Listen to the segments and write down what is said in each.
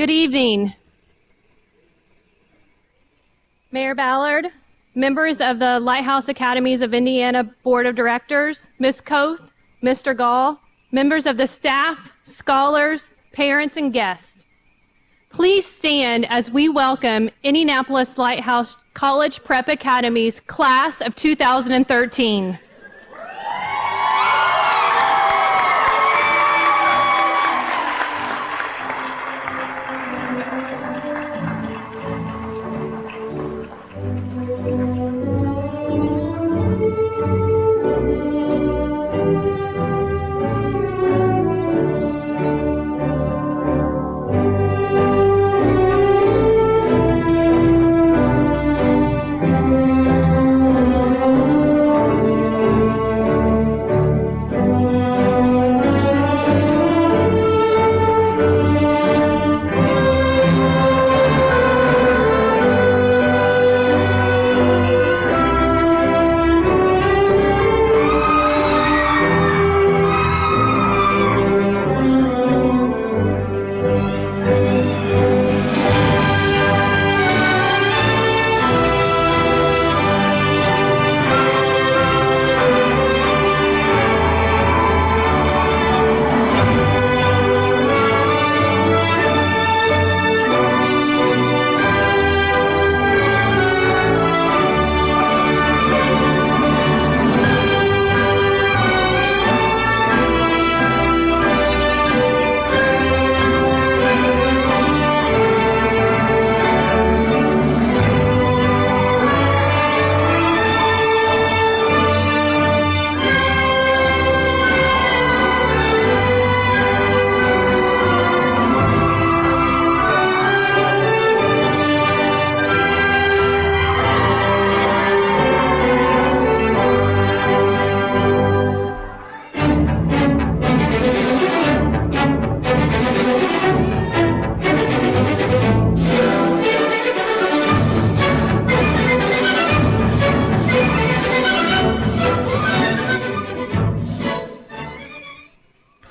Good evening. Mayor Ballard, members of the Lighthouse Academies of Indiana Board of Directors, Ms. Koth, Mr. Gall, members of the staff, scholars, parents, and guests. Please stand as we welcome Indianapolis Lighthouse College Prep Academy's class of 2013.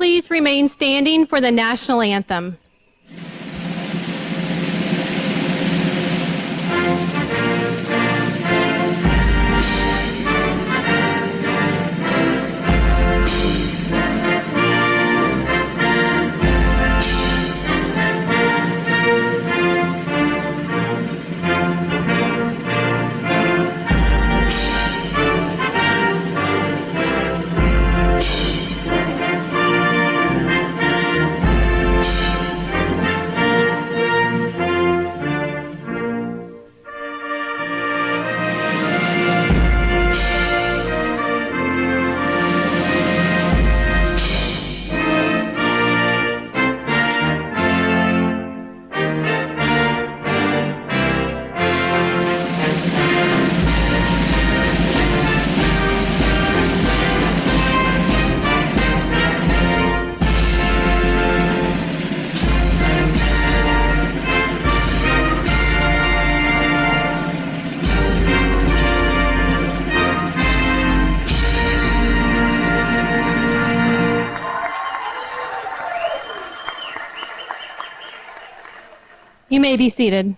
Please remain standing for the national anthem. You may be seated.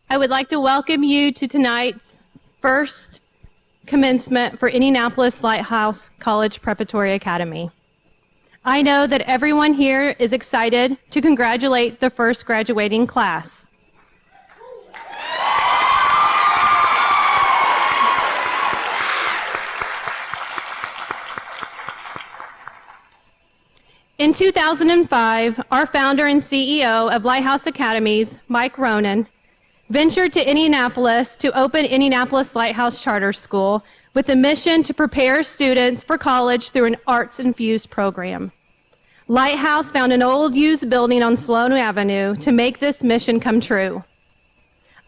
I would like to welcome you to tonight's first commencement for Indianapolis Lighthouse College Preparatory Academy. I know that everyone here is excited to congratulate the first graduating class. In 2005, our founder and CEO of Lighthouse Academies, Mike Ronan, ventured to Indianapolis to open Indianapolis Lighthouse Charter School with the mission to prepare students for college through an arts-infused program. Lighthouse found an old used building on Sloan Avenue to make this mission come true.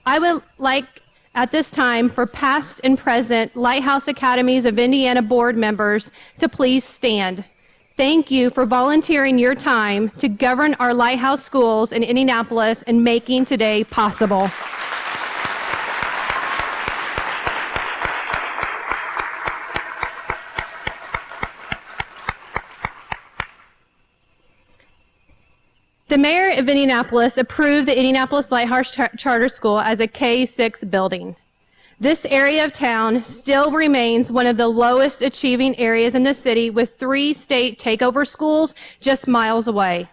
I would like at this time for past and present Lighthouse Academies of Indiana board members to please stand. Thank you for volunteering your time to govern our Lighthouse schools in Indianapolis and making today possible. The mayor of Indianapolis approved the Indianapolis Lighthouse Charter School as a K-6 building. This area of town still remains one of the lowest achieving areas in the city, with 3 state takeover schools just miles away.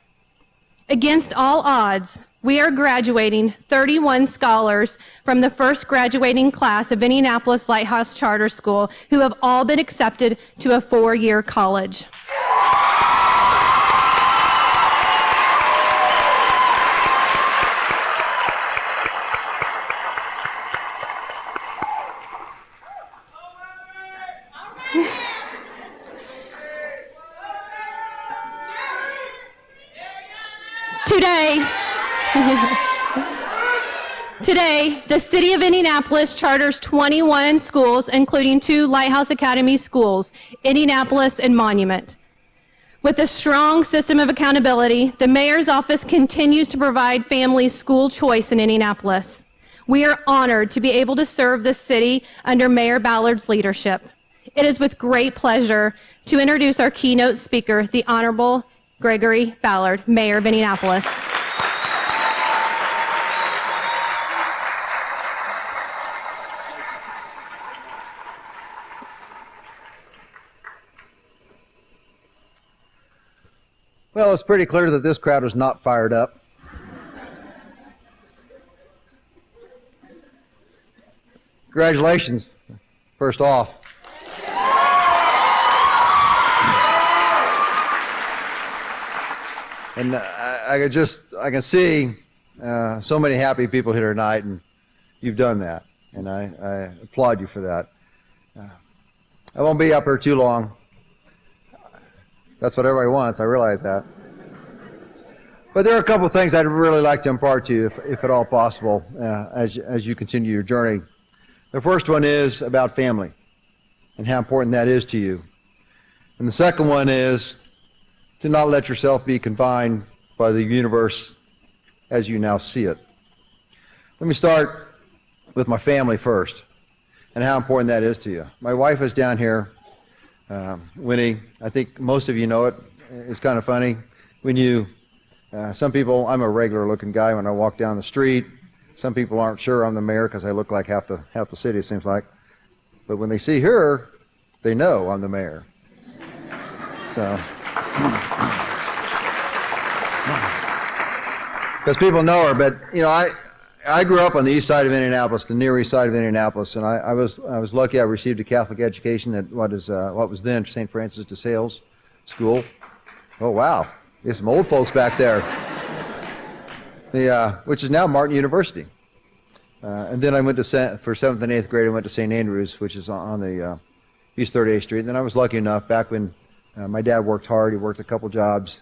Against all odds, we are graduating 31 scholars from the first graduating class of Indianapolis Lighthouse Charter School who have all been accepted to a 4-year college. Today, the City of Indianapolis charters 21 schools, including 2 Lighthouse Academy schools, Indianapolis and Monument. With a strong system of accountability, the Mayor's office continues to provide families school choice in Indianapolis. We are honored to be able to serve the city under Mayor Ballard's leadership. It is with great pleasure to introduce our keynote speaker, the Honorable Gregory Ballard, Mayor of Indianapolis. Well, it's pretty clear that this crowd is not fired up. Congratulations, first off. And I can see so many happy people here tonight, and you've done that, and I applaud you for that. I won't be up here too long. That's what everybody wants, I realize that. But there are a couple of things I'd really like to impart to you, if at all possible, as you continue your journey. The first one is about family and how important that is to you. And the second one is to not let yourself be confined by the universe as you now see it. Let me start with my family first and how important that is to you. My wife is down here, Winnie. I think most of you know it. It's kind of funny. When you, some people, I'm a regular looking guy when I walk down the street. Some people aren't sure I'm the mayor because I look like half the city, it seems like. But when they see her, they know I'm the mayor. So, because people know her. But you know, I grew up on the east side of Indianapolis, the near east side of Indianapolis, and I was lucky. I received a Catholic education at what was then St. Francis de Sales School. Oh wow, there's some old folks back there. Which is now Martin University. And then I went to for 7th and 8th grade. I went to St. Andrews, which is on the East 38th Street. And then I was lucky enough back when my dad worked hard. He worked a couple jobs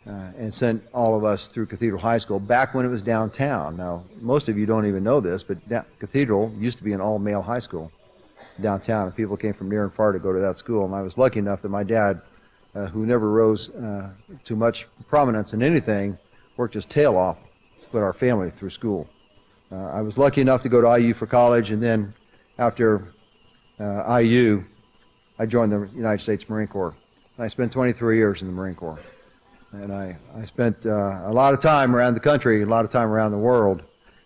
and sent all of us through Cathedral High School back when it was downtown. Now, most of you don't even know this, but Cathedral used to be an all-male high school downtown, and people came from near and far to go to that school. And I was lucky enough that my dad, who never rose to much prominence in anything, worked his tail off to put our family through school. I was lucky enough to go to IU for college, and then after IU, I joined the United States Marine Corps. And I spent 23 years in the Marine Corps. And I spent a lot of time around the country, a lot of time around the world.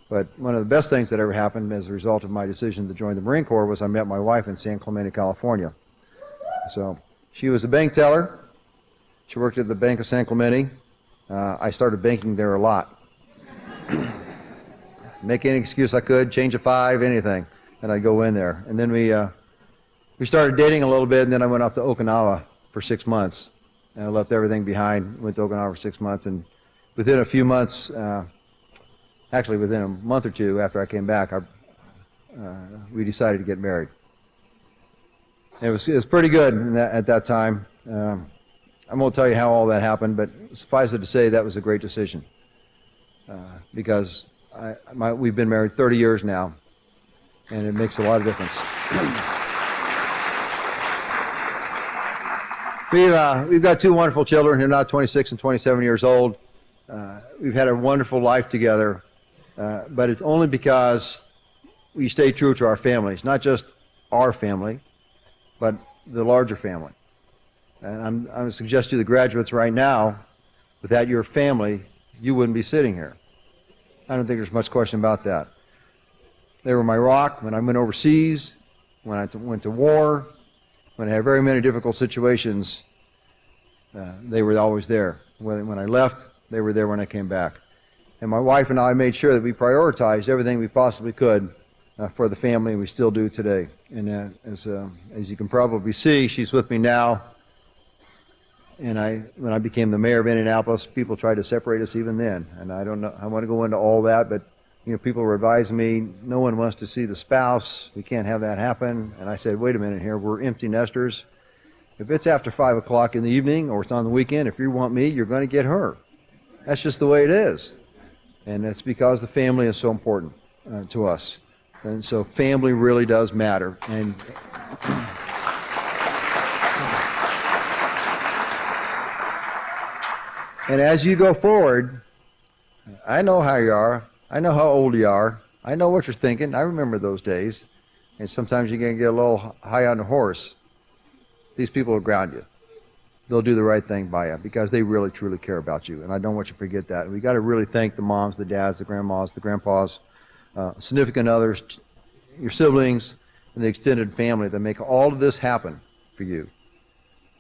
But one of the best things that ever happened as a result of my decision to join the Marine Corps was I met my wife in San Clemente, California. So she was a bank teller. She worked at the Bank of San Clemente. I started banking there a lot. Make any excuse I could, change a 5, anything, and I'd go in there. And then we started dating a little bit, and then I went off to Okinawa for 6 months. And I left everything behind, went to Okinawa for 6 months, and within a few months, actually within a month or two after I came back, we decided to get married. And it was pretty good at that time. I won't tell you how all that happened, but suffice it to say that was a great decision. Because we've been married 30 years now, and it makes a lot of difference. We've got 2 wonderful children who are now 26 and 27 years old. We've had a wonderful life together, but it's only because we stay true to our families, not just our family, but the larger family. And I'm going to suggest to the graduates right now, without your family, you wouldn't be sitting here. I don't think there's much question about that. They were my rock when I went overseas, when I went to war, when I had very many difficult situations. They were always there. When I left, they were there when I came back. And my wife and I made sure that we prioritized everything we possibly could for the family, and we still do today. And as you can probably see, she's with me now. And when I became the mayor of Indianapolis, people tried to separate us even then. And I don't know, I want to go into all that, but people were advising me, no one wants to see the spouse. We can't have that happen. And I said, wait a minute here, we're empty nesters. If it's after 5 o'clock in the evening or it's on the weekend, if you want me, you're going to get her. That's just the way it is. And it's because the family is so important to us. And so family really does matter. And as you go forward, I know how you are. I know how old you are. I know what you're thinking. I remember those days. And sometimes you're going to get a little high on the horse. These people will ground you. They'll do the right thing by you because they really, truly care about you. And I don't want you to forget that. We got to really thank the moms, the dads, the grandmas, the grandpas, significant others, your siblings, and the extended family that make all of this happen for you.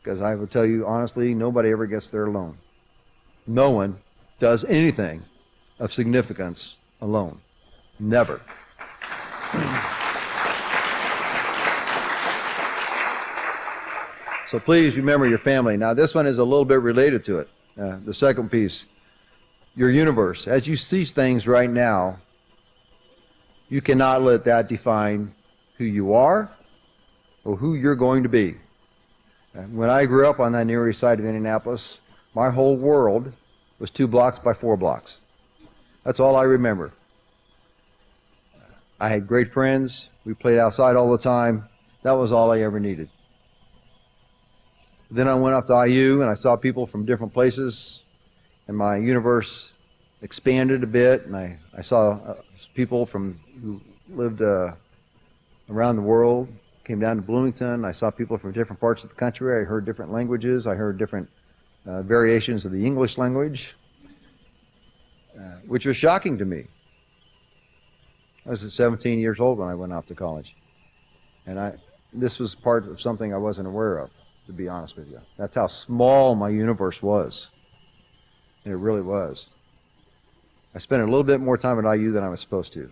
Because I will tell you honestly, nobody ever gets there alone. No one does anything of significance alone. Never. So please remember your family. Now this one is a little bit related to it. The second piece, your universe. As you see things right now, you cannot let that define who you are or who you're going to be. When I grew up on that Near East Side of Indianapolis, my whole world was 2 blocks by 4 blocks. That's all I remember. I had great friends. We played outside all the time. That was all I ever needed. Then I went up to IU and I saw people from different places, and my universe expanded a bit, and I saw people who lived around the world, came down to Bloomington. I saw people from different parts of the country. I heard different languages. I heard different variations of the English language, which was shocking to me. I was 17 years old when I went off to college, and this was part of something I wasn't aware of, to be honest with you. That's how small my universe was, and it really was. I spent a little bit more time at IU than I was supposed to.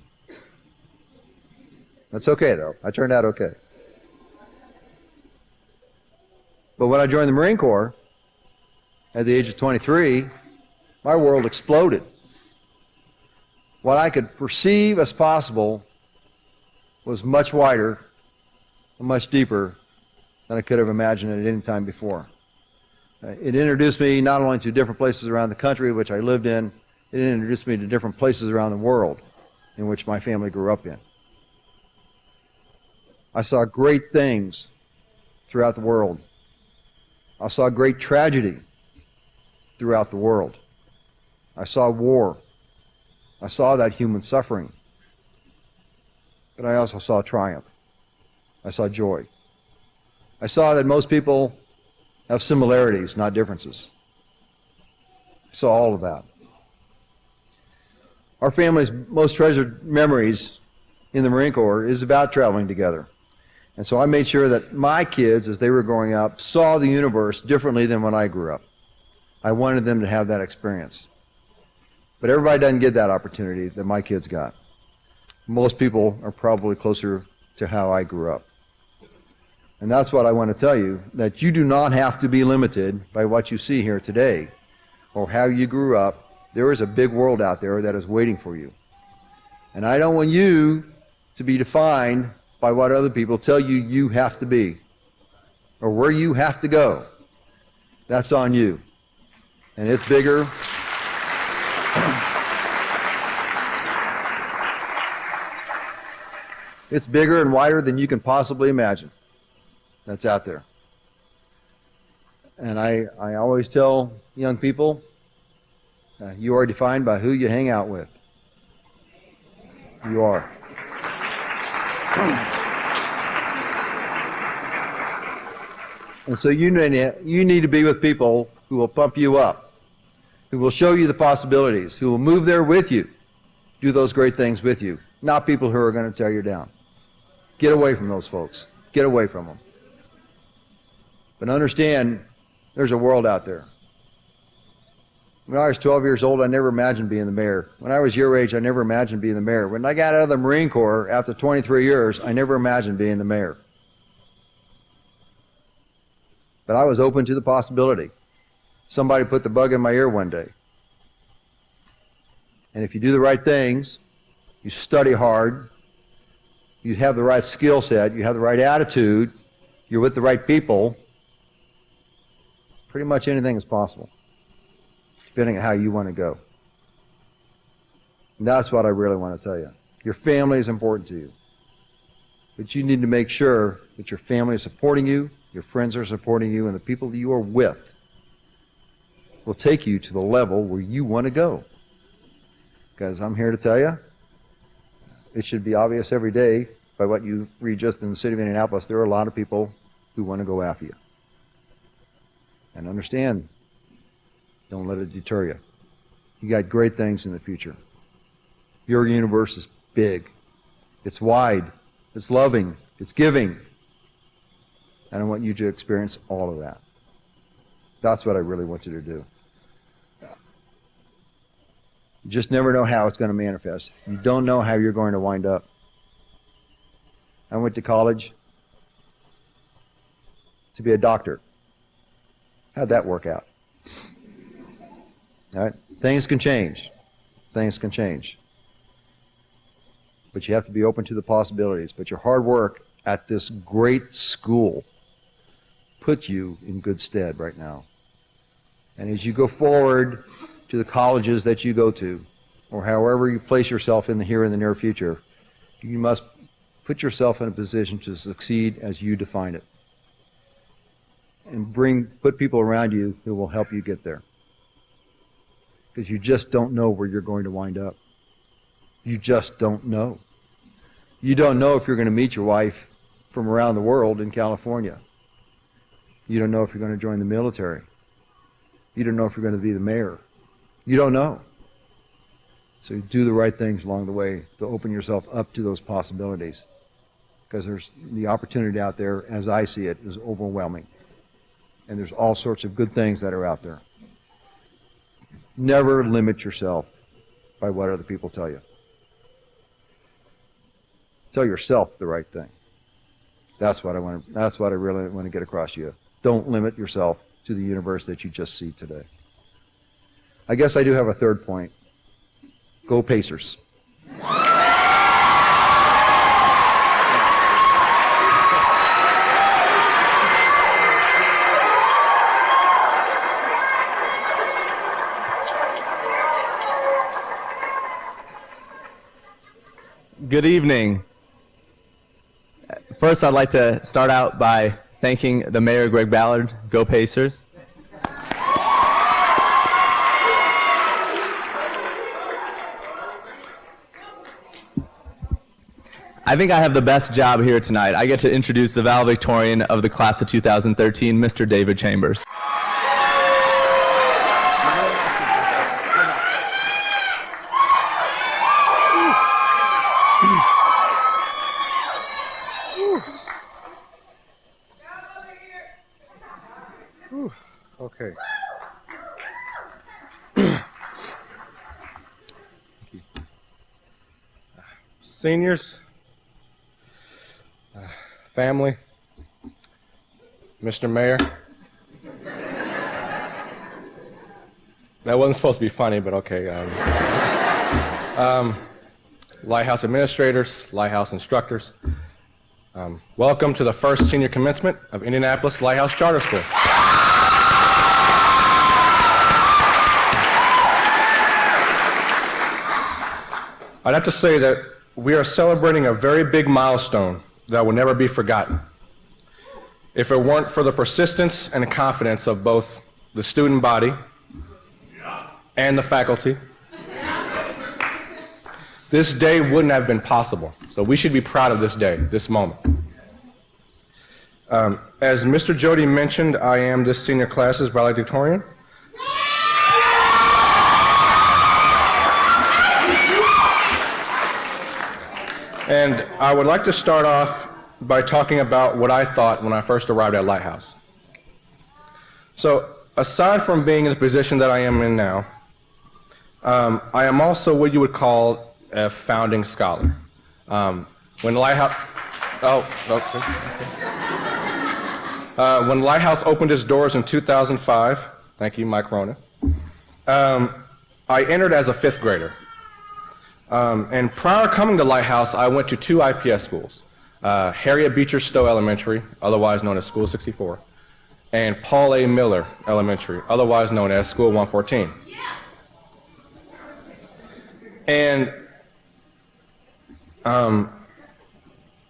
That's okay, though. I turned out okay. But when I joined the Marine Corps, at the age of 23, my world exploded. What I could perceive as possible was much wider and much deeper than I could have imagined at any time before. It introduced me not only to different places around the country which I lived in, it introduced me to different places around the world in which my family grew up in. I saw great things throughout the world. I saw great tragedy throughout the world. I saw war. I saw that human suffering. But I also saw triumph. I saw joy. I saw that most people have similarities, not differences. I saw all of that. Our family's most treasured memories in the Marine Corps is about traveling together. And so I made sure that my kids, as they were growing up, saw the universe differently than when I grew up. I wanted them to have that experience. But everybody doesn't get that opportunity that my kids got. Most people are probably closer to how I grew up. And that's what I want to tell you, that you do not have to be limited by what you see here today or how you grew up. There is a big world out there that is waiting for you. And I don't want you to be defined by what other people tell you you have to be or where you have to go. That's on you. And it's bigger. It's bigger and wider than you can possibly imagine. That's out there. And I always tell young people, you are defined by who you hang out with. You are. And so you need to be with people who will pump you up, who will show you the possibilities, who will move there with you, do those great things with you, not people who are going to tear you down. Get away from those folks. Get away from them. But understand, there's a world out there. When I was 12 years old, I never imagined being the mayor. When I was your age, I never imagined being the mayor. When I got out of the Marine Corps after 23 years, I never imagined being the mayor. But I was open to the possibility. Somebody put the bug in my ear one day. And if you do the right things, you study hard, you have the right skill set, you have the right attitude, you're with the right people, pretty much anything is possible, depending on how you want to go. And that's what I really want to tell you. Your family is important to you. But you need to make sure that your family is supporting you, your friends are supporting you, and the people that you are with will take you to the level where you want to go. Because I'm here to tell you, it should be obvious every day by what you read just in the city of Indianapolis, there are a lot of people who want to go after you. And understand, don't let it deter you. You got great things in the future. Your universe is big. It's wide. It's loving. It's giving. And I want you to experience all of that. That's what I really want you to do. You just never know how it's going to manifest. You don't know how you're going to wind up. I went to college to be a doctor. How'd that work out? All right? Things can change. Things can change. But you have to be open to the possibilities. But your hard work at this great school puts you in good stead right now. And as you go forward to the colleges that you go to, or however you place yourself in the here and the near future, you must put yourself in a position to succeed as you define it. And put people around you who will help you get there. Because you just don't know where you're going to wind up. You just don't know. You don't know if you're going to meet your wife from around the world in California. You don't know if you're going to join the military. You don't know if you're going to be the mayor. You don't know. So you do the right things along the way to open yourself up to those possibilities. Because there's the opportunity out there, as I see it, is overwhelming. And there's all sorts of good things that are out there. Never limit yourself by what other people tell you. Tell yourself the right thing. That's what I really want to get across to you. Don't limit yourself to the universe that you just see today. I guess I do have a third point. Go Pacers. Good evening. First, I'd like to start out by thanking the Mayor, Greg Ballard. Go Pacers. I think I have the best job here tonight. I get to introduce the valedictorian of the class of 2013, Mr. David Chambers. Okay. Seniors, family, Mr. Mayor. That wasn't supposed to be funny, but okay. Lighthouse administrators, Lighthouse instructors, welcome to the first senior commencement of Indianapolis Lighthouse Charter School. I'd have to say that we are celebrating a very big milestone that will never be forgotten. If it weren't for the persistence and confidence of both the student body and the faculty, this day wouldn't have been possible. So we should be proud of this day, this moment. As Mr. Jody mentioned, I am this senior class's valedictorian. And I would like to start off by talking about what I thought when I first arrived at Lighthouse. So, aside from being in the position that I am in now, I am also what you would call a founding scholar. When Lighthouse, when Lighthouse opened its doors in 2005, thank you, Mike Ronan, I entered as a fifth grader. And prior to coming to Lighthouse, I went to two IPS schools, Harriet Beecher Stowe Elementary, otherwise known as School 64, and Paul A. Miller Elementary, otherwise known as School 114. And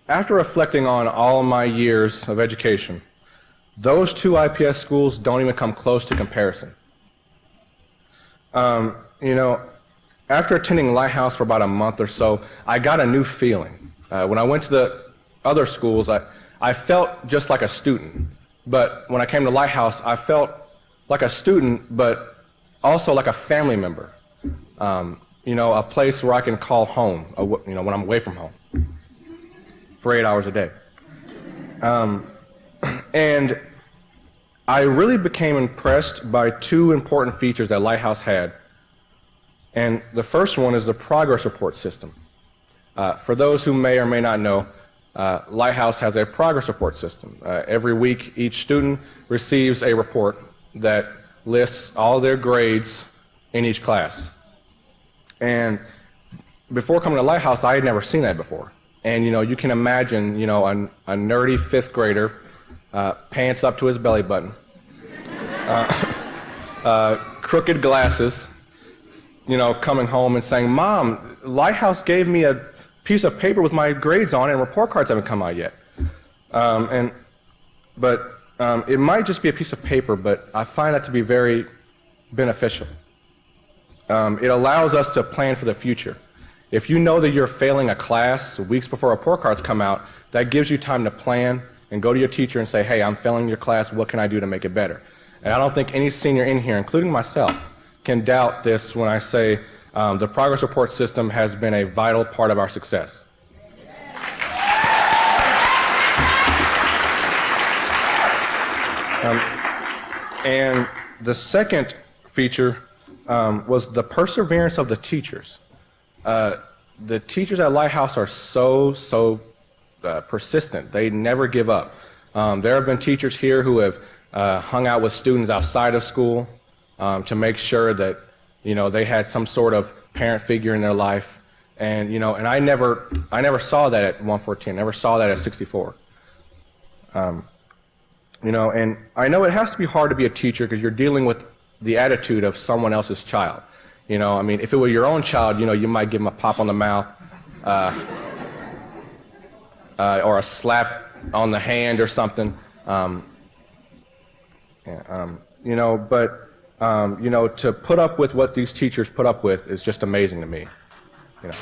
after reflecting on all my years of education, those two IPS schools don't even come close to comparison. You know, after attending Lighthouse for about a month or so, I got a new feeling. When I went to the other schools, I felt just like a student. But when I came to Lighthouse, I felt like a student, but also like a family member. You know, a place where I can call home, you know, when I'm away from home for 8 hours a day. And I really became impressed by two important features that Lighthouse had. And the first one is the progress report system. For those who may or may not know, Lighthouse has a progress report system. Every week, each student receives a report that lists all their grades in each class. And before coming to Lighthouse, I had never seen that before. And, you know, you can imagine, you know, a nerdy fifth grader, pants up to his belly button, crooked glasses, you know, coming home and saying, "Mom, Lighthouse gave me a piece of paper with my grades on it and report cards haven't come out yet." It might just be a piece of paper, but I find that to be very beneficial. It allows us to plan for the future. If you know that you're failing a class weeks before report cards come out, that gives you time to plan and go to your teacher and say, "Hey, I'm failing your class, what can I do to make it better?" And I don't think any senior in here, including myself, can doubt this when I say the progress report system has been a vital part of our success. And the second feature was the perseverance of the teachers. The teachers at Lighthouse are so persistent. They never give up. There have been teachers here who have hung out with students outside of school to make sure that, you know, they had some sort of parent figure in their life. And, you know, and I never saw that at 114, never saw that at 64. You know, and I know it has to be hard to be a teacher because you're dealing with the attitude of someone else's child. You know, I mean, if it were your own child, you know, you might give them a pop on the mouth or a slap on the hand or something. You know, but, you know, to put up with what these teachers put up with is just amazing to me. You know.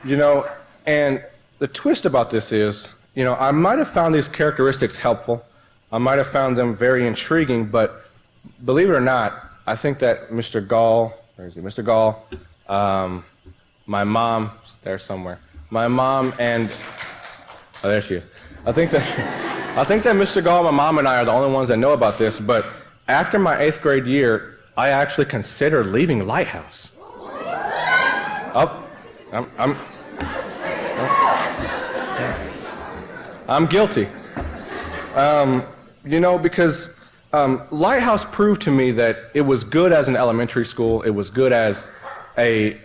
You know, and the twist about this is, you know, I might have found these characteristics helpful. I might have found them very intriguing, but believe it or not, I think that Mr. Gall, where is he? Mr. Gall, my mom, there somewhere, my mom and, oh, there she is. I think that Mr. Gall, my mom, and I are the only ones that know about this, but after my 8th grade year, I actually considered leaving Lighthouse. I'm guilty. You know, because Lighthouse proved to me that it was good as an elementary school, it was good as a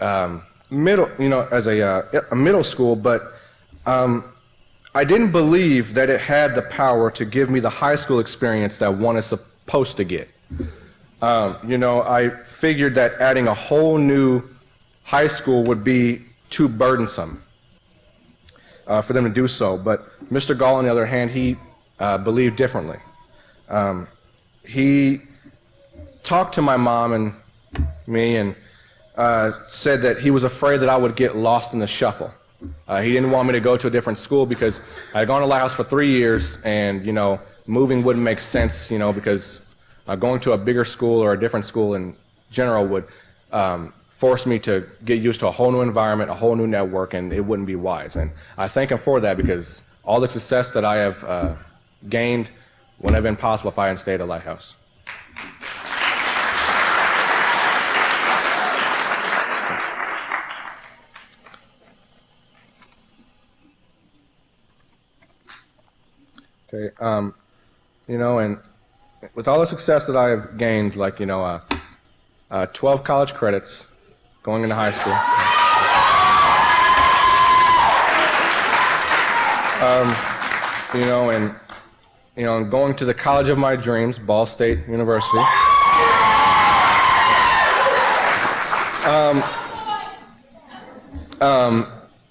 middle, you know, as a middle school, but I didn't believe that it had the power to give me the high school experience that one is supposed to get. You know, I figured that adding a whole new high school would be too burdensome for them to do so. But Mr. Gall, on the other hand, he believed differently. He talked to my mom and me and said that he was afraid that I would get lost in the shuffle. He didn't want me to go to a different school because I had gone to Lighthouse for 3 years and, you know, moving wouldn't make sense, you know, because going to a bigger school or a different school in general would force me to get used to a whole new environment, a whole new network, and it wouldn't be wise. And I thank him for that, because all the success that I have gained wouldn't have been possible if I hadn't stayed at Lighthouse. Okay, you know, and with all the success that I have gained, like, you know, 12 college credits going into high school. You know, and going to the college of my dreams, Ball State University.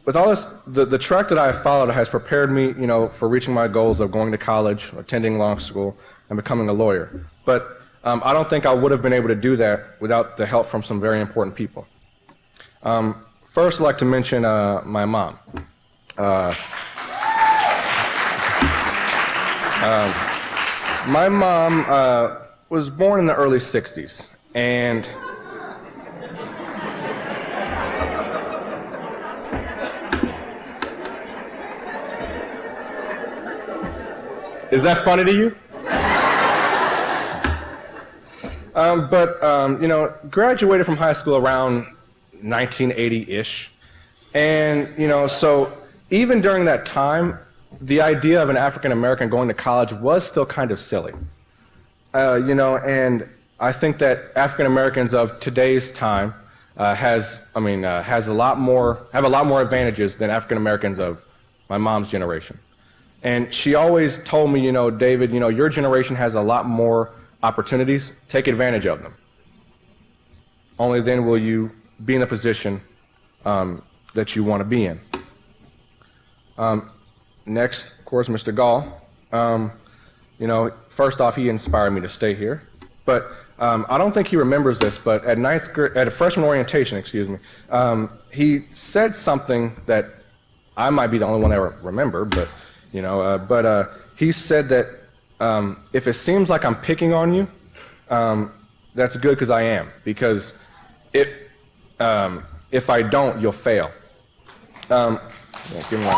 With all this, the track that I have followed has prepared me, you know, for reaching my goals of going to college, attending law school, and becoming a lawyer. But I don't think I would have been able to do that without the help from some very important people. First, I'd like to mention my mom. My mom was born in the early 60s, and is that funny to you? You know, graduated from high school around 1980-ish. And, you know, so even during that time, the idea of an African American going to college was still kind of silly. You know, and I think that African Americans of today's time have a lot more advantages than African Americans of my mom's generation. And she always told me, you know, David, you know, your generation has a lot more opportunities. Take advantage of them. Only then will you be in a position that you want to be in. Next, of course, Mr. Gall. You know, first off, he inspired me to stay here. But I don't think he remembers this, but at a freshman orientation, he said something that I might be the only one that remember, but you know, he said that if it seems like I'm picking on you, that's good, because I am. Because if I don't, you'll fail. Yeah, give me one.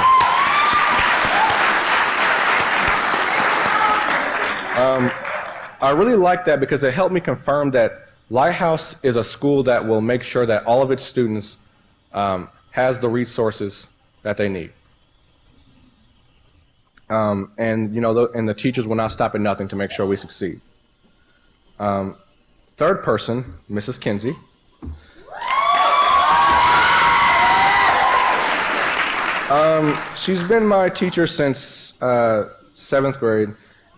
I really like that because it helped me confirm that Lighthouse is a school that will make sure that all of its students has the resources that they need. And you know, and the teachers will not stop at nothing to make sure we succeed. Third person, Mrs. Kinsey. She's been my teacher since 7th grade,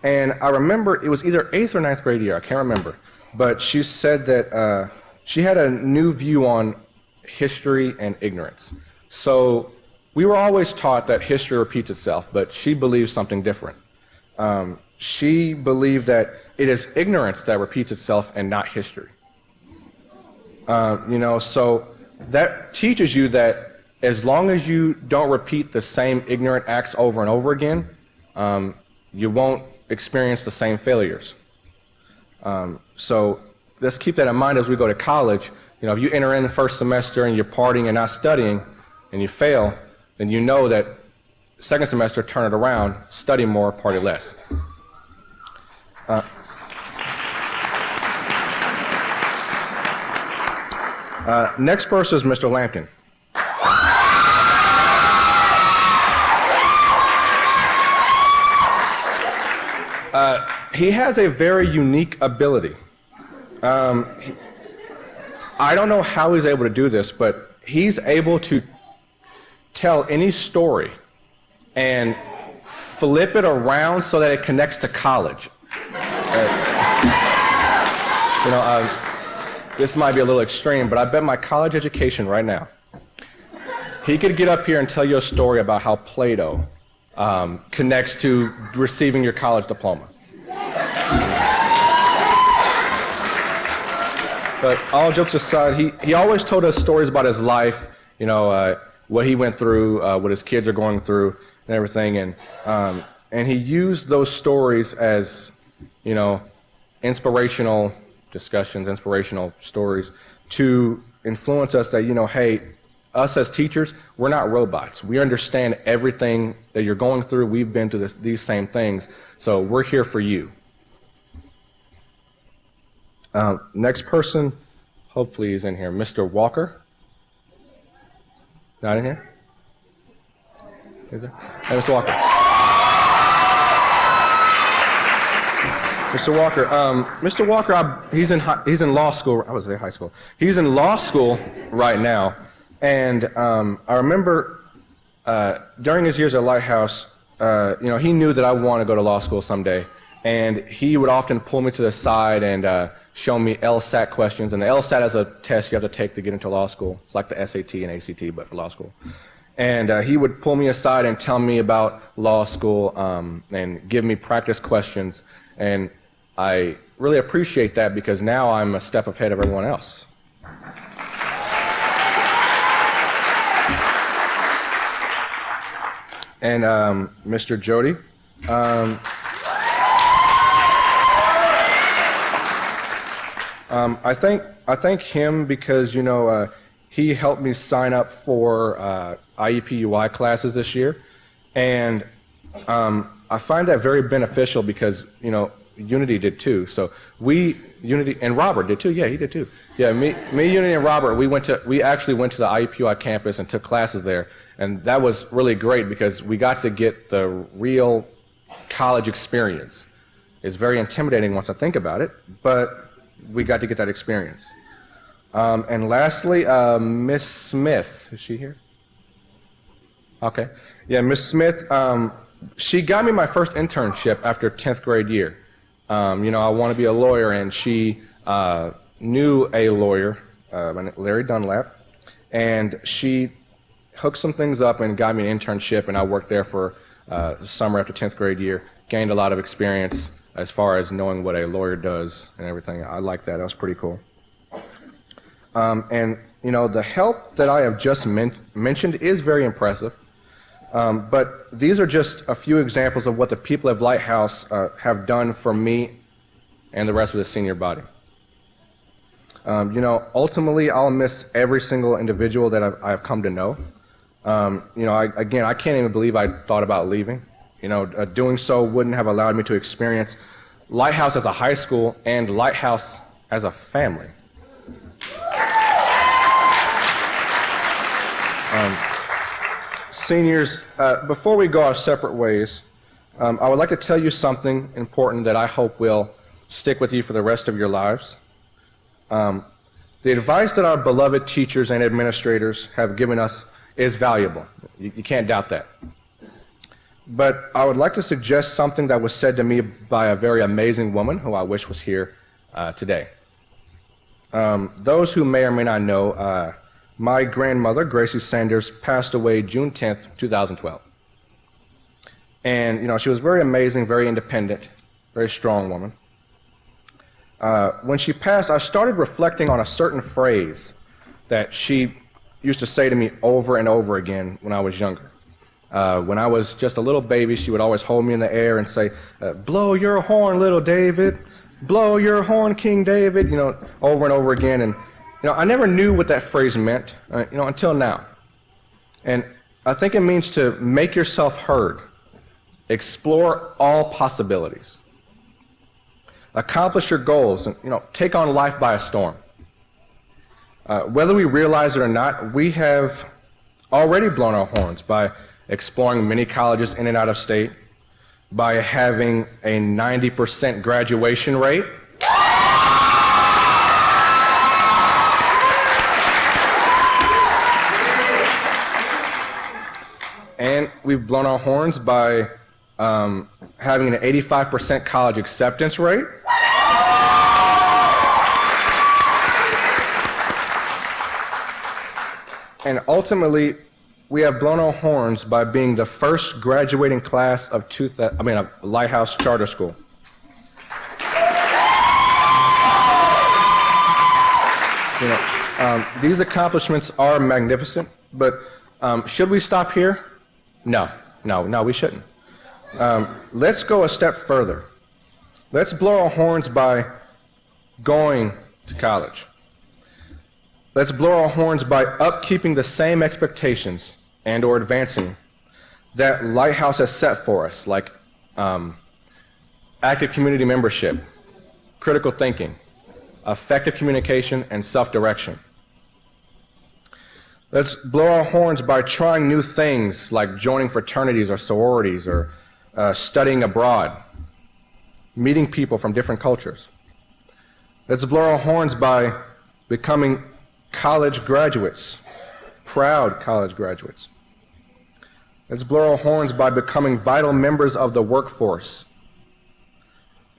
and I remember it was either 8th or 9th grade year, I can't remember, but she said that she had a new view on history and ignorance. So we were always taught that history repeats itself, but she believed something different. She believed that it is ignorance that repeats itself and not history. You know, so that teaches you that as long as you don't repeat the same ignorant acts over and over again, you won't experience the same failures. So let's keep that in mind as we go to college. You know, if you enter in the first semester and you're partying and not studying and you fail, then you know that second semester, turn it around, study more, party less. Next person is Mr. Lampkin. He has a very unique ability. I don't know how he's able to do this, but he's able to tell any story and flip it around so that it connects to college. You know, this might be a little extreme, but I bet my college education right now, he could get up here and tell you a story about how Plato connects to receiving your college diploma. But all jokes aside, he always told us stories about his life, you know, what he went through, what his kids are going through, and everything. And he used those stories as, you know, inspirational discussions, inspirational stories to influence us that, hey, us as teachers, we're not robots. We understand everything that you're going through. We've been through these same things, so we're here for you. Next person, hopefully is in here. Mr. Walker. Not in here? Is there? Hey, Mr. Walker. Mr. Walker, he's in law school. I was there, high school. He's in law school right now, and I remember during his years at Lighthouse, he knew that I wanted to go to law school someday, and he would often pull me to the side and show me LSAT questions. And the LSAT is a test you have to take to get into law school. It's like the SAT and ACT, but for law school. And he would pull me aside and tell me about law school and give me practice questions. And I really appreciate that because now I'm a step ahead of everyone else. And Mr. Jody. I thank him because, he helped me sign up for IEP-UI classes this year. And I find that very beneficial because, Unity did too. So Unity, and Robert did too. Yeah, he did too. Yeah, me, Unity, and Robert, we actually went to the IEP-UI campus and took classes there. And that was really great because we got to get the real college experience. It's very intimidating once I think about it, but we got to get that experience. And lastly, Miss Smith. Is she here? Okay. Yeah, Miss Smith, she got me my first internship after 10th grade year. I want to be a lawyer, and she knew a lawyer, Larry Dunlap, and she hooked some things up and got me an internship, and I worked there for the summer after 10th grade year, gained a lot of experience as far as knowing what a lawyer does and everything. I like that. That was pretty cool. And, the help that I have just mentioned is very impressive. But these are just a few examples of what the people of Lighthouse have done for me and the rest of the senior body. Ultimately, I'll miss every single individual that I've come to know. I can't even believe I thought about leaving. Doing so wouldn't have allowed me to experience Lighthouse as a high school and Lighthouse as a family. Seniors, before we go our separate ways, I would like to tell you something important that I hope will stick with you for the rest of your lives. The advice that our beloved teachers and administrators have given us is valuable. You can't doubt that. But I would like to suggest something that was said to me by a very amazing woman who I wish was here today. Those who may or may not know, my grandmother, Gracie Sanders, passed away June 10th, 2012. And, she was very amazing, very independent, very strong woman. When she passed, I started reflecting on a certain phrase that she used to say to me over and over again when I was younger. When I was just a little baby, she would always hold me in the air and say, "Blow your horn, little David. Blow your horn, King David," over and over again. And, I never knew what that phrase meant, until now. And I think it means to make yourself heard, explore all possibilities, accomplish your goals, and, take on life by a storm. Whether we realize it or not, we have already blown our horns by exploring many colleges in and out of state, by having a 90% graduation rate, and we've blown our horns by having an 85% college acceptance rate. And ultimately, we have blown our horns by being the first graduating class of Lighthouse Charter School. These accomplishments are magnificent, but should we stop here? No, we shouldn't. Let's go a step further. Let's blow our horns by going to college. Let's blow our horns by upkeeping the same expectations and or advancing that Lighthouse has set for us, like active community membership, critical thinking, effective communication, and self-direction. Let's blow our horns by trying new things like joining fraternities or sororities or studying abroad, meeting people from different cultures. Let's blow our horns by becoming college graduates, proud college graduates. Let's blow our horns by becoming vital members of the workforce.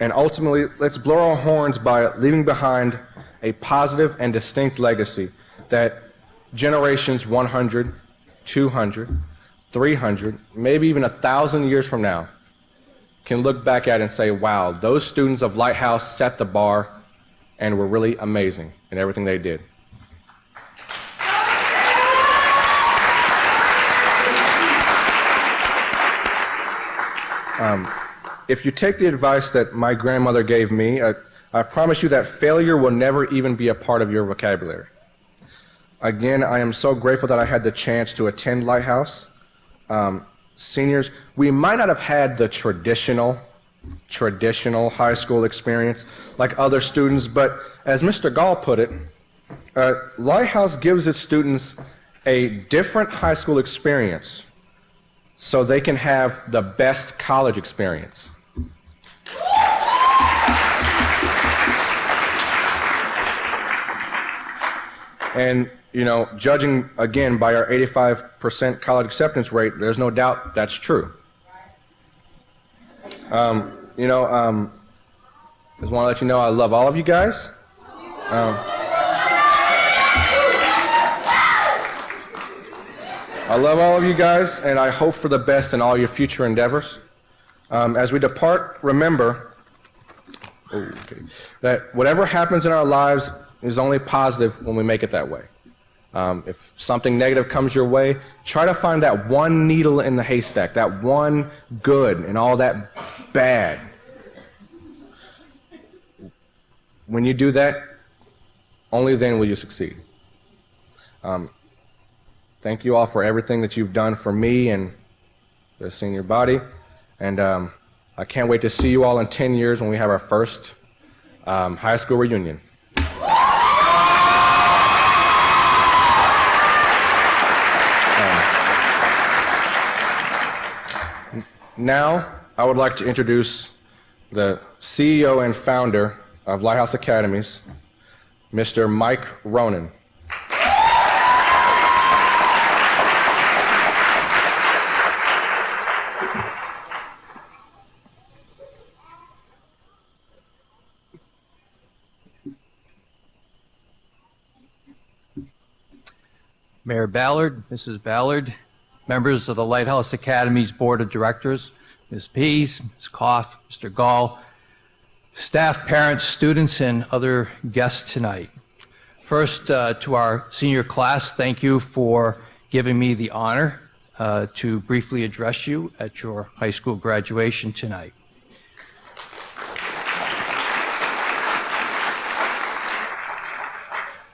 And ultimately, let's blow our horns by leaving behind a positive and distinct legacy that generations 100, 200, 300, maybe even 1,000 years from now can look back at and say, wow, those students of Lighthouse set the bar and were really amazing in everything they did. If you take the advice that my grandmother gave me, I promise you that failure will never even be a part of your vocabulary. Again, I am so grateful that I had the chance to attend Lighthouse. Seniors, we might not have had the traditional high school experience like other students, but as Mr. Gall put it, Lighthouse gives its students a different high school experience so they can have the best college experience. And, you know, judging, again, by our 85% college acceptance rate, there's no doubt that's true. I just want to let you know I love all of you guys. I love all of you guys, and I hope for the best in all your future endeavors. As we depart, remember that whatever happens in our lives is only positive when we make it that way. If something negative comes your way, try to find that one needle in the haystack, that one good in all that bad. When you do that, only then will you succeed. Thank you all for everything that you've done for me and the senior body. And I can't wait to see you all in 10 years when we have our first high school reunion. Now, I would like to introduce the CEO and founder of Lighthouse Academies, Mr. Mike Ronan. Mayor Ballard, Mrs. Ballard, members of the Lighthouse Academy's Board of Directors, Ms. Pease, Ms. Koff, Mr. Gall, staff, parents, students, and other guests tonight. First, to our senior class, thank you for giving me the honor to briefly address you at your high school graduation tonight.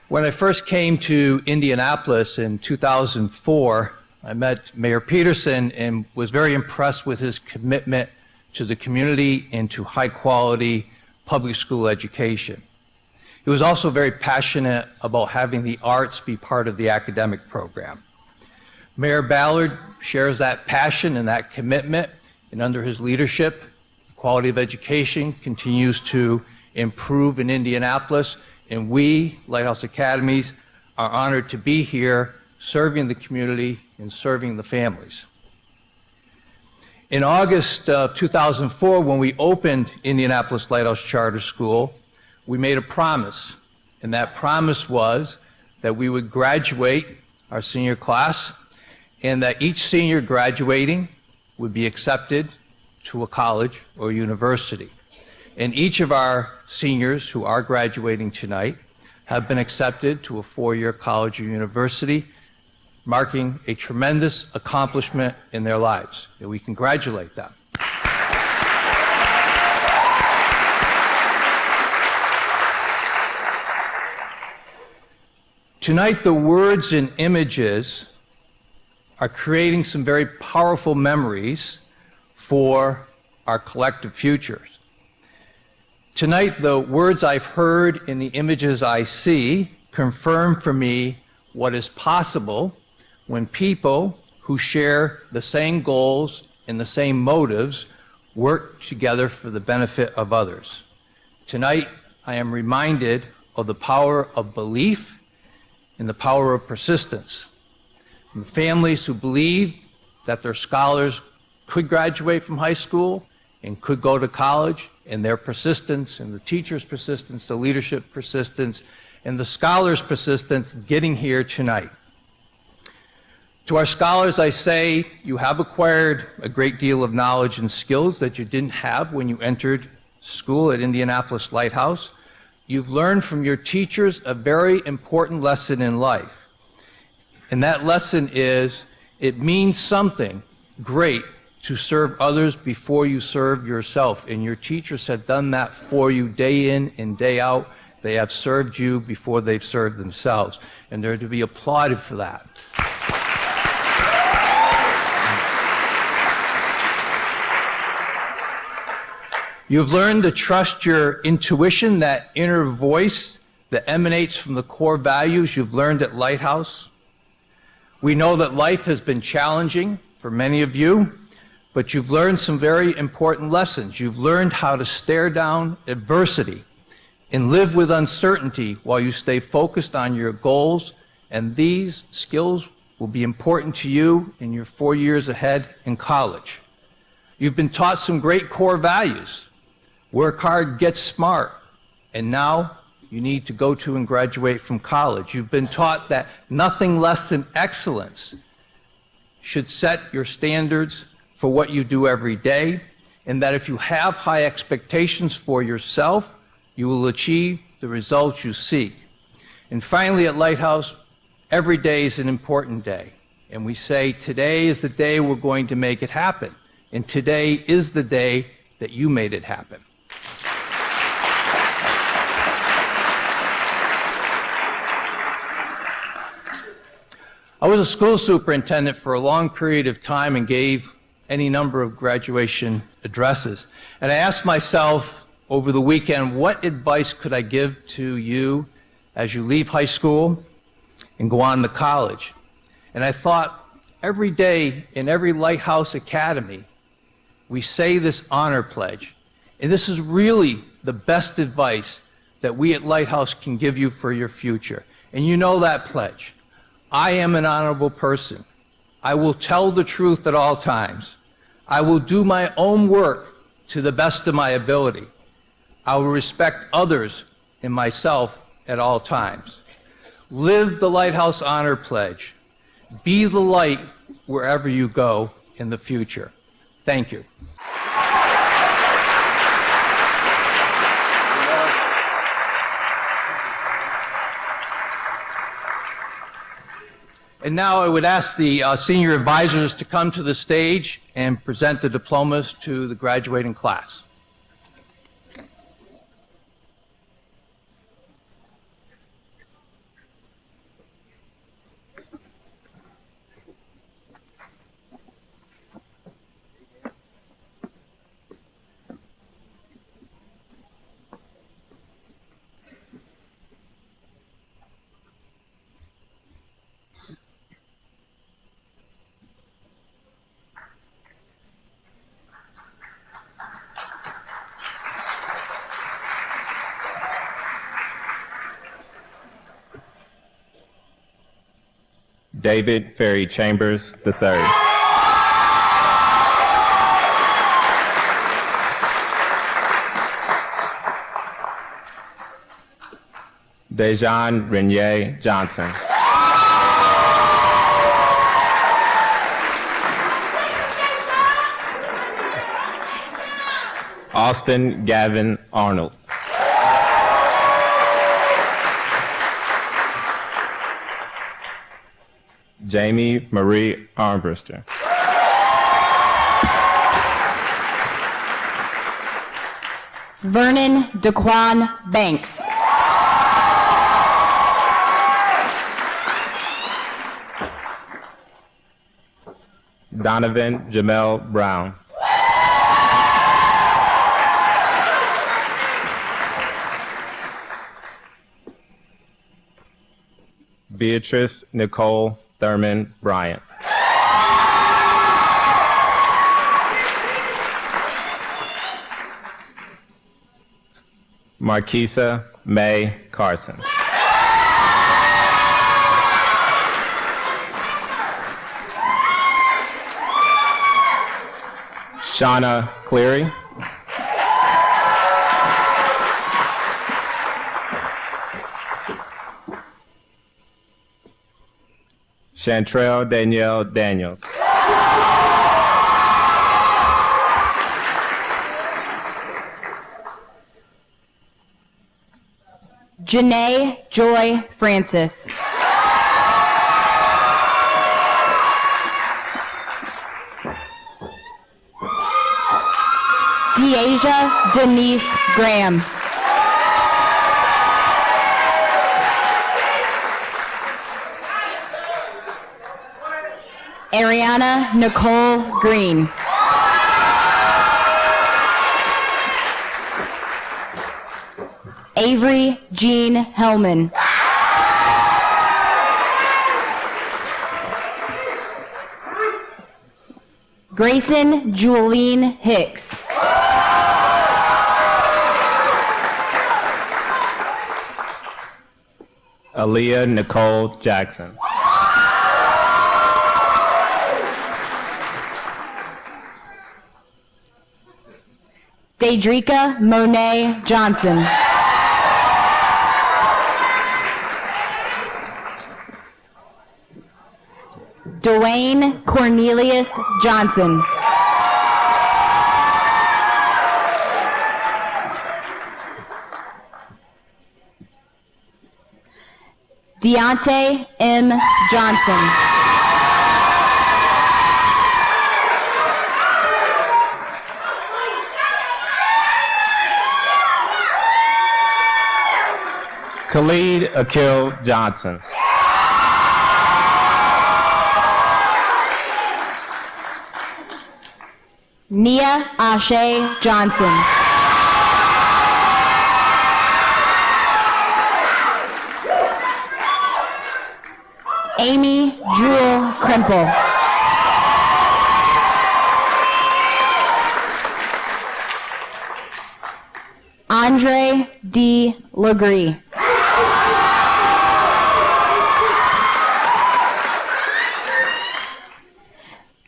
When I first came to Indianapolis in 2004, I met Mayor Peterson and was very impressed with his commitment to the community and to high-quality public school education. He was also very passionate about having the arts be part of the academic program. Mayor Ballard shares that passion and that commitment, and under his leadership, the quality of education continues to improve in Indianapolis, and we, Lighthouse Academies, are honored to be here serving the community and serving the families. In August of 2004, when we opened Indianapolis Lighthouse Charter School, we made a promise, and that promise was that we would graduate our senior class and that each senior graduating would be accepted to a college or university. And each of our seniors who are graduating tonight have been accepted to a four-year college or university, marking a tremendous accomplishment in their lives, and we congratulate them. Tonight, the words and images are creating some very powerful memories for our collective futures. Tonight, the words I've heard and the images I see confirm for me what is possible when people who share the same goals and the same motives work together for the benefit of others. Tonight, I am reminded of the power of belief and the power of persistence. And families who believe that their scholars could graduate from high school and could go to college, and their persistence, and the teacher's persistence, the leadership persistence, and the scholars' persistence getting here tonight. To our scholars, I say, you have acquired a great deal of knowledge and skills that you didn't have when you entered school at Indianapolis Lighthouse. You've learned from your teachers a very important lesson in life. And that lesson is, it means something great to serve others before you serve yourself. And your teachers have done that for you day in and day out. They have served you before they've served themselves. And they're to be applauded for that. You've learned to trust your intuition, that inner voice that emanates from the core values you've learned at Lighthouse. We know that life has been challenging for many of you, but you've learned some very important lessons. You've learned how to stare down adversity and live with uncertainty while you stay focused on your goals, and these skills will be important to you in your 4 years ahead in college. You've been taught some great core values. Work hard, get smart, and now you need to go to and graduate from college. You've been taught that nothing less than excellence should set your standards for what you do every day, and that if you have high expectations for yourself, you will achieve the results you seek. And finally, at Lighthouse, every day is an important day. And we say, today is the day we're going to make it happen. And today is the day that you made it happen. I was a school superintendent for a long period of time and gave any number of graduation addresses. And I asked myself over the weekend, what advice could I give to you as you leave high school and go on to college? And I thought, every day in every Lighthouse Academy, we say this honor pledge. And this is really the best advice that we at Lighthouse can give you for your future. And you know that pledge. I am an honorable person. I will tell the truth at all times. I will do my own work to the best of my ability. I will respect others and myself at all times. Live the Lighthouse Honor Pledge. Be the light wherever you go in the future. Thank you. And now I would ask the senior advisors to come to the stage and present the diplomas to the graduating class. David Ferry Chambers III. Dejan Renier Johnson. Austin Gavin Arnold. Jamie Marie Armbruster. Vernon Daquan Banks. Donovan Jamel Brown. Beatrice Nicole Thurman Bryant. Marquisa May Carson. Shauna Cleary. Chantrell Danielle Daniels. Janae Joy Francis. Deasia Denise Graham. Ariana Nicole Green. Avery Jean Hellman. Grayson Juline Hicks. Aaliyah Nicole Jackson. Daedrika Monet Johnson. Dwayne Cornelius Johnson. Deontay M. Johnson. Khalid Akil Johnson. Nia Ashe Johnson. Amy Jewel Krimple. Andre D. Legree.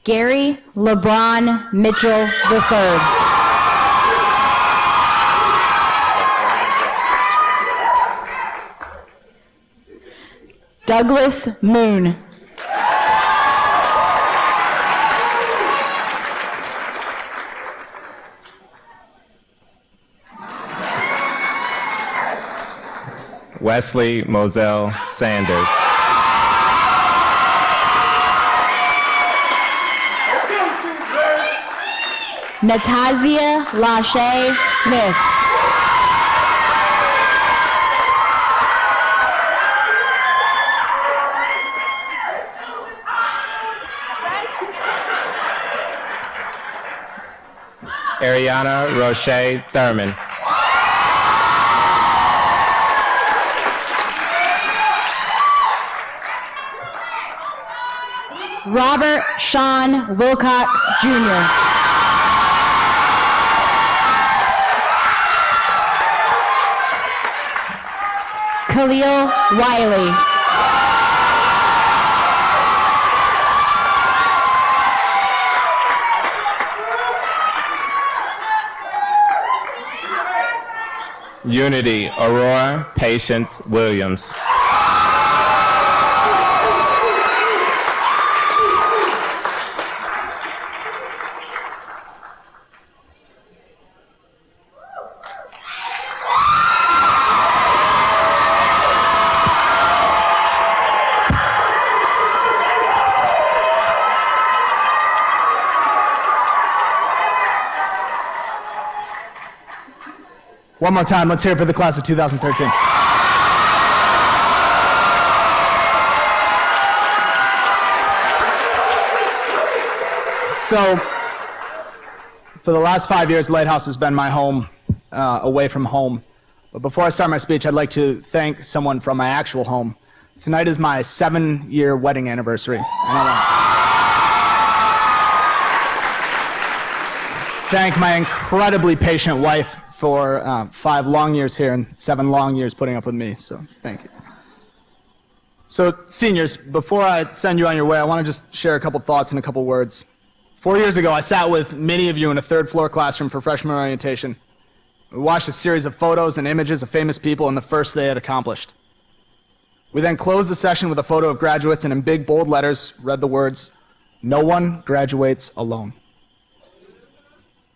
Gary LeBron Mitchell III. Douglas Moon. Wesley Moselle Sanders. Natasia Lachey Smith. Ariana Roche Thurman. Robert Sean Wilcox Jr. Khalil Wiley. Unity Aurora Patience Williams. One more time, let's hear it for the class of 2013. So, for the last 5 years, Lighthouse has been my home, away from home. But before I start my speech, I'd like to thank someone from my actual home. Tonight is my 7-year wedding anniversary. And I want to thank my incredibly patient wife for 5 long years here and 7 long years putting up with me. So, thank you. So, seniors, before I send you on your way, I want to just share a couple thoughts and a couple words. 4 years ago, I sat with many of you in a third-floor classroom for freshman orientation. We watched a series of photos and images of famous people and the first they had accomplished. We then closed the session with a photo of graduates and in big, bold letters read the words, "No one graduates alone."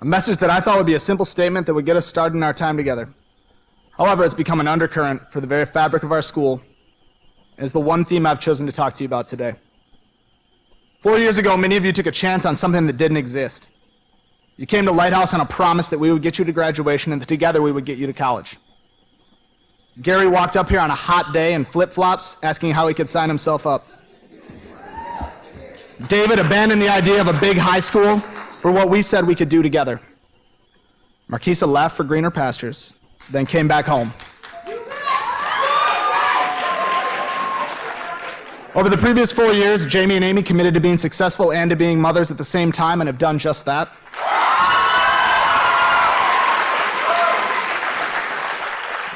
A message that I thought would be a simple statement that would get us started in our time together. However, it's become an undercurrent for the very fabric of our school and is the one theme I've chosen to talk to you about today. 4 years ago, many of you took a chance on something that didn't exist. You came to Lighthouse on a promise that we would get you to graduation and that together we would get you to college. Gary walked up here on a hot day in flip-flops asking how he could sign himself up. David abandoned the idea of a big high school for what we said we could do together. Marquisa left for greener pastures, then came back home. Over the previous 4 years, Jamie and Amy committed to being successful and to being mothers at the same time and have done just that.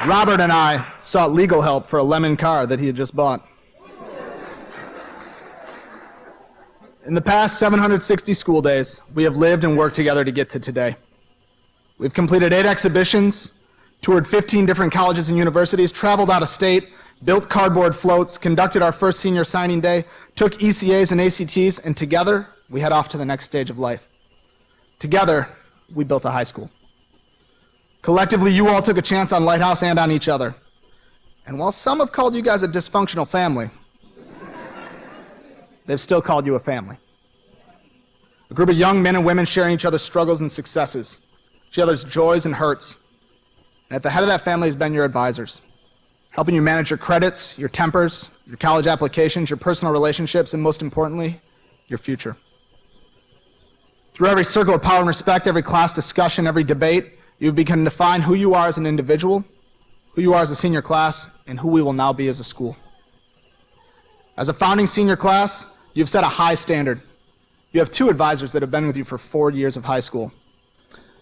Robert and I sought legal help for a lemon car that he had just bought. In the past 760 school days, we have lived and worked together to get to today. We've completed 8 exhibitions, toured 15 different colleges and universities, traveled out of state, built cardboard floats, conducted our first senior signing day, took ECAs and ACTs, and together, we head off to the next stage of life. Together, we built a high school. Collectively, you all took a chance on Lighthouse and on each other. And while some have called you guys a dysfunctional family, they've still called you a family. A group of young men and women sharing each other's struggles and successes, each other's joys and hurts. And at the head of that family has been your advisors, helping you manage your credits, your tempers, your college applications, your personal relationships, and most importantly, your future. Through every circle of power and respect, every class discussion, every debate, you've begun to define who you are as an individual, who you are as a senior class, and who we will now be as a school. As a founding senior class, you've set a high standard. You have 2 advisors that have been with you for 4 years of high school.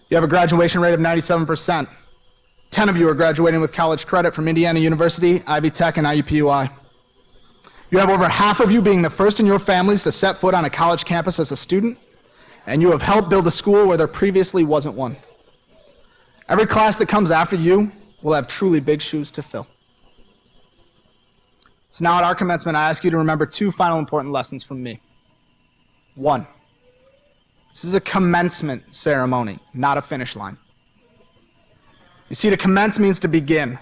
You have a graduation rate of 97%. 10 of you are graduating with college credit from Indiana University, Ivy Tech, and IUPUI. You have over half of you being the first in your families to set foot on a college campus as a student, and you have helped build a school where there previously wasn't one. Every class that comes after you will have truly big shoes to fill. So now at our commencement, I ask you to remember 2 final important lessons from me. 1, this is a commencement ceremony, not a finish line. You see, to commence means to begin.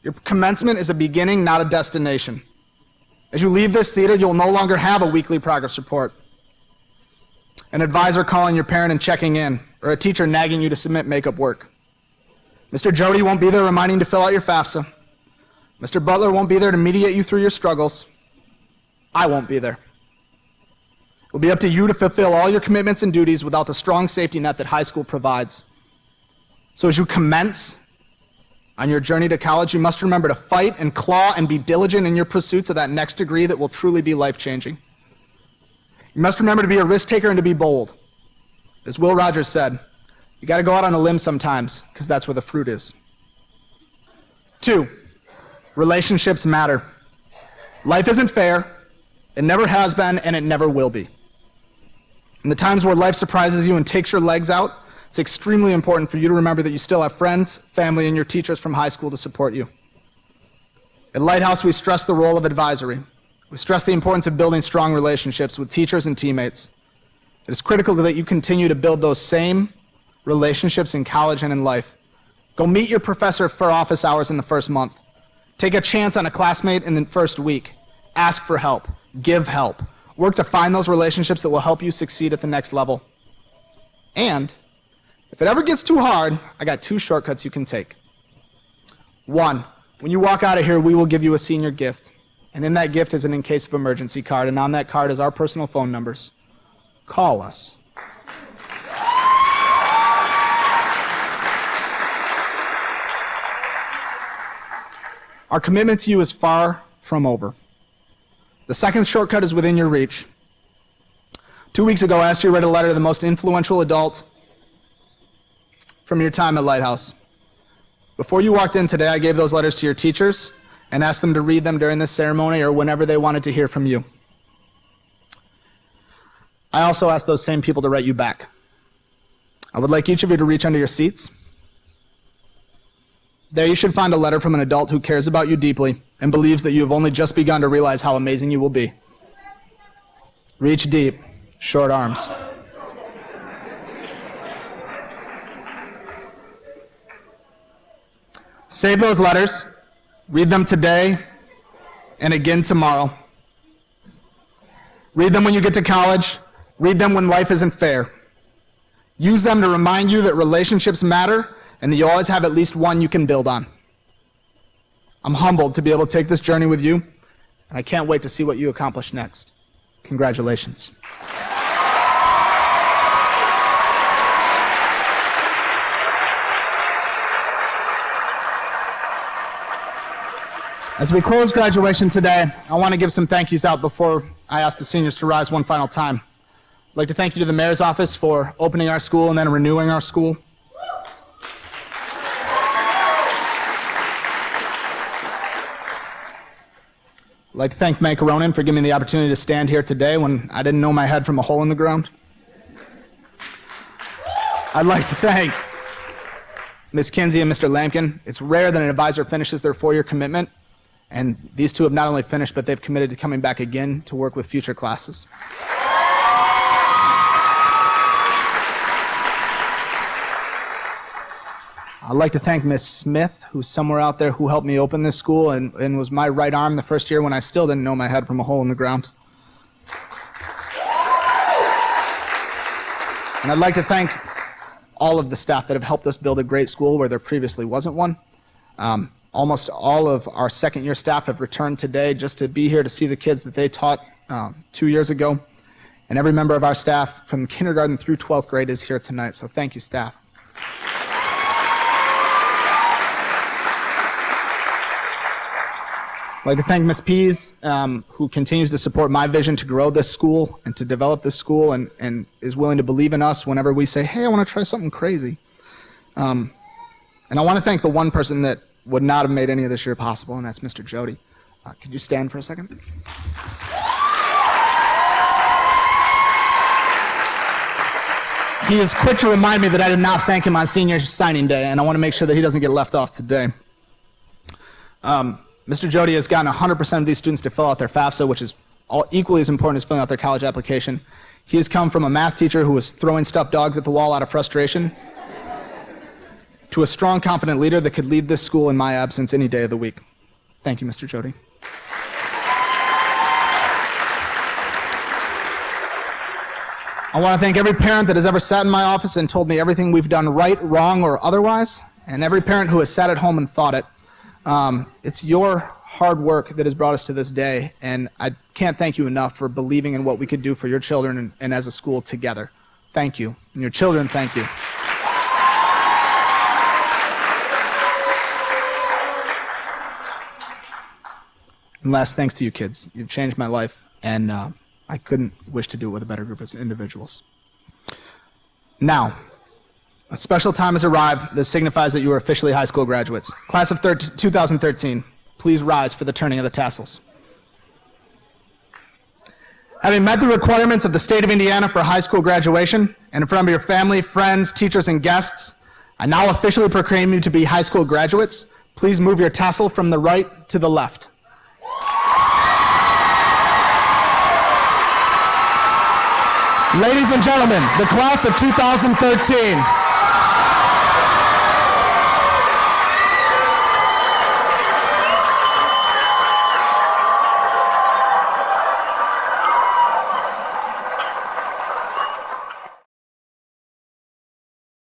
Your commencement is a beginning, not a destination. As you leave this theater, you'll no longer have a weekly progress report, an advisor calling your parent and checking in, or a teacher nagging you to submit makeup work. Mr. Jody won't be there reminding you to fill out your FAFSA. Mr. Butler won't be there to mediate you through your struggles. I won't be there. It will be up to you to fulfill all your commitments and duties without the strong safety net that high school provides. So as you commence on your journey to college, you must remember to fight and claw and be diligent in your pursuits of that next degree that will truly be life-changing. You must remember to be a risk-taker and to be bold. As Will Rogers said, you got to go out on a limb sometimes, because that's where the fruit is. 2, relationships matter. Life isn't fair, it never has been, and it never will be. In the times where life surprises you and takes your legs out, it's extremely important for you to remember that you still have friends, family, and your teachers from high school to support you. At Lighthouse, we stress the role of advisory. We stress the importance of building strong relationships with teachers and teammates. It is critical that you continue to build those same relationships in college and in life. Go meet your professor for office hours in the first month. Take a chance on a classmate in the first week. Ask for help. Give help. Work to find those relationships that will help you succeed at the next level. And if it ever gets too hard, I got 2 shortcuts you can take. 1, when you walk out of here, we will give you a senior gift. And in that gift is an in case of emergency card, and on that card is our personal phone numbers. call us. Our commitment to you is far from over. The second shortcut is within your reach. 2 weeks ago, I asked you to write a letter to the most influential adult from your time at Lighthouse. Before you walked in today, I gave those letters to your teachers and asked them to read them during this ceremony or whenever they wanted to hear from you. I also asked those same people to write you back. I would like each of you to reach under your seats. There you should find a letter from an adult who cares about you deeply and believes that you have only just begun to realize how amazing you will be. Reach deep, short arms. Save those letters, read them today and again tomorrow. Read them when you get to college, read them when life isn't fair. Use them to remind you that relationships matter and that you always have at least one you can build on. I'm humbled to be able to take this journey with you, and I can't wait to see what you accomplish next. Congratulations. As we close graduation today, I want to give some thank yous out before I ask the seniors to rise one final time. I'd like to thank you to the mayor's office for opening our school and then renewing our school. I'd like to thank Mike Ronan for giving me the opportunity to stand here today when I didn't know my head from a hole in the ground. I'd like to thank Ms. Kinsey and Mr. Lampkin. It's rare that an advisor finishes their 4-year commitment, and these two have not only finished, but they've committed to coming back again to work with future classes. I'd like to thank Ms. Smith, who's somewhere out there, who helped me open this school and was my right arm the first year when I still didn't know my head from a hole in the ground. And I'd like to thank all of the staff that have helped us build a great school where there previously wasn't one. Almost all of our second-year staff have returned today just to be here to see the kids that they taught 2 years ago. And every member of our staff from kindergarten through 12th grade is here tonight, so thank you, staff. I'd like to thank Ms. Pease, who continues to support my vision to grow this school and to develop this school and is willing to believe in us whenever we say, hey, I want to try something crazy. And I want to thank the one person that would not have made any of this year possible, and that's Mr. Jody. Could you stand for a second? He is quick to remind me that I did not thank him on senior signing day, and I want to make sure that he doesn't get left off today. Mr. Jody has gotten 100% of these students to fill out their FAFSA, which is equally as important as filling out their college application. He has come from a math teacher who was throwing stuffed dogs at the wall out of frustration to a strong, confident leader that could lead this school in my absence any day of the week. Thank you, Mr. Jody. I want to thank every parent that has ever sat in my office and told me everything we've done right, wrong, or otherwise, and every parent who has sat at home and thought it. It's your hard work that has brought us to this day, and I can't thank you enough for believing in what we could do for your children and as a school together. Thank you. And your children, thank you. And last, thanks to you kids. You've changed my life, and I couldn't wish to do it with a better group of individuals. Now, a special time has arrived that signifies that you are officially high school graduates. Class of 2013, please rise for the turning of the tassels. Having met the requirements of the state of Indiana for high school graduation, and in front of your family, friends, teachers, and guests, I now officially proclaim you to be high school graduates. Please move your tassel from the right to the left. Ladies and gentlemen, the class of 2013.